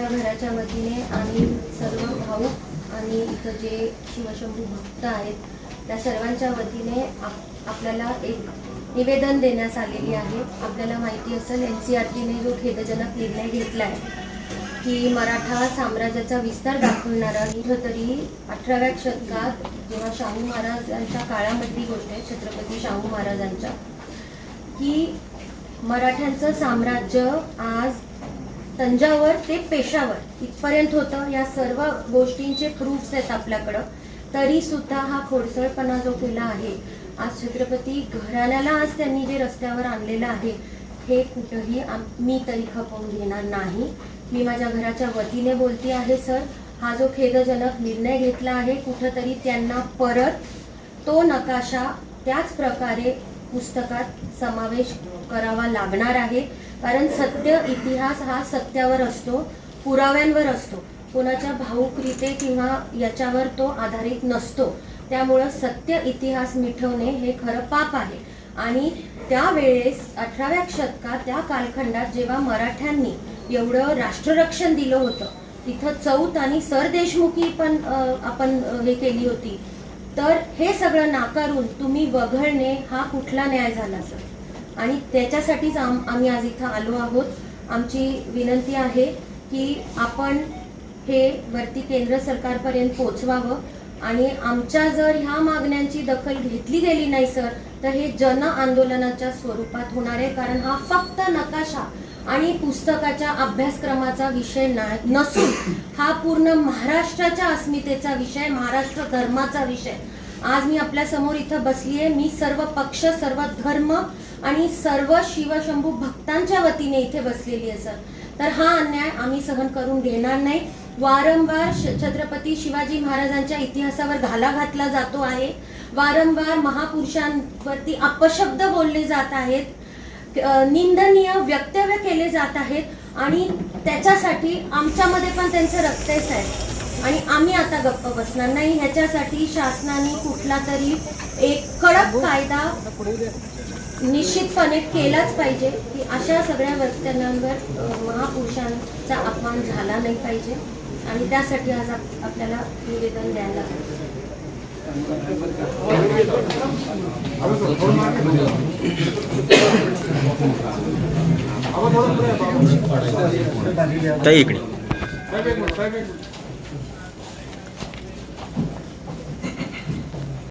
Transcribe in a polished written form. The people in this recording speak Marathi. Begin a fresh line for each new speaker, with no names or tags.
माझ्या घराच्या वतीने आणि सर्व भाऊक आणि इथं जे शिवशंभू भक्त आहेत त्या सर्वांच्या वतीने आपल्याला एक निवेदन देण्यास आलेली आहे। आपल्याला माहिती असेल NCERTने जो खेदजनक निर्णय घेतला आहे की मराठा साम्राज्याचा विस्तार दाखवणारा तरी 18व्या शतकात जेव्हा शाहू महाराजांच्या काळामधली गोष्ट आहे, छत्रपती शाहू महाराजांच्या, की मराठ्यांचं साम्राज्य आज तंजावर ते पेशावर इथपर्यंत होतं। या सर्व गोष्टींचे प्रूफ्स आहेत आपल्याकडं, तरी सुद्धा हा खोडसळपणा जो केला आहे आज छत्रपती घराण्याला आज त्यांनी जे रस्त्यावर आणलेलं आहे हे कुठंही मी तरी खपवून घेणार नाही। मी माझ्या घराच्या वतीने बोलते आहे सर, हा जो खेदजनक निर्णय घेतला आहे कुठंतरी त्यांना परत तो नकाशा त्याच प्रकारे पुस्तकात समावेश करावा लागणार आहे। कारण सत्य इतिहास हा सत्यावर असतो, पुराव्यांवर असतो, कोणाच्या भावुकरीते किंवा याच्यावर तो आधारित नसतो। त्यामुळे सत्य इतिहास मिटवणे हे खरं पाप आहे। आणि त्यावेळेस 18व्या शतकात त्या कालखंडात जेव्हा मराठ्यांनी एवढं राष्ट्ररक्षण दिलं होतं, तिथं चौथ आणि सरदेशमुखी पण आपण हे केली होती, तर हे सगळं नाकारून तुम्ही वगळणे हा कुठला न्याय झाला सर? आणि त्याच्यासाठीच आम्ही आज इथं आलो आहोत। आमची विनंती आहे की आपण हे वरती केंद्र सरकारपर्यंत पोहोचवावं आणि आमच्या जर ह्या मागण्यांची दखल घेतली गेली नाही सर तर हे जन आंदोलनाच्या स्वरूपात होणार आहे। कारण हा फक्त नकाशा आणि पुस्तकाच्या अभ्यासक्रमाचा विषय नसून हा पूर्ण महाराष्ट्राच्या अस्मितेचा विषय, महाराष्ट्र धर्माचा विषय। आज मी आपल्या समोर इथं बसली आहे, मी सर्व पक्ष, सर्व धर्म आणि सर्व शिवशंभू भक्तांच्या वतीने इथे बसलेली आहे सर। तर हा अन्याय आम्ही सहन करून घेणार नाही। वारंवार छत्रपती शिवाजी महाराजांच्या इतिहासावर घाला घातला जातो आहे, वारंवार महापुरुषांवरती अपशब्द बोलले जात आहेत, निंदनीय वक्तव्य केले जात आहेत आणि त्याच्यासाठी आमच्यामध्ये पण त्यांचे रक्तेस आहे आणि आम्ही आता गप्प बसणार नाही। ह्याच्यासाठी शासनाने कुठला तरी एक कडक कायदा निश्चितपणे केलाच पाहिजे की अशा सगळ्या वक्तव्यांवर महापुरुषांचा अपमान झाला नाही पाहिजे आणि त्यासाठी आज आपल्याला निवेदन द्यायला
ताई इकडे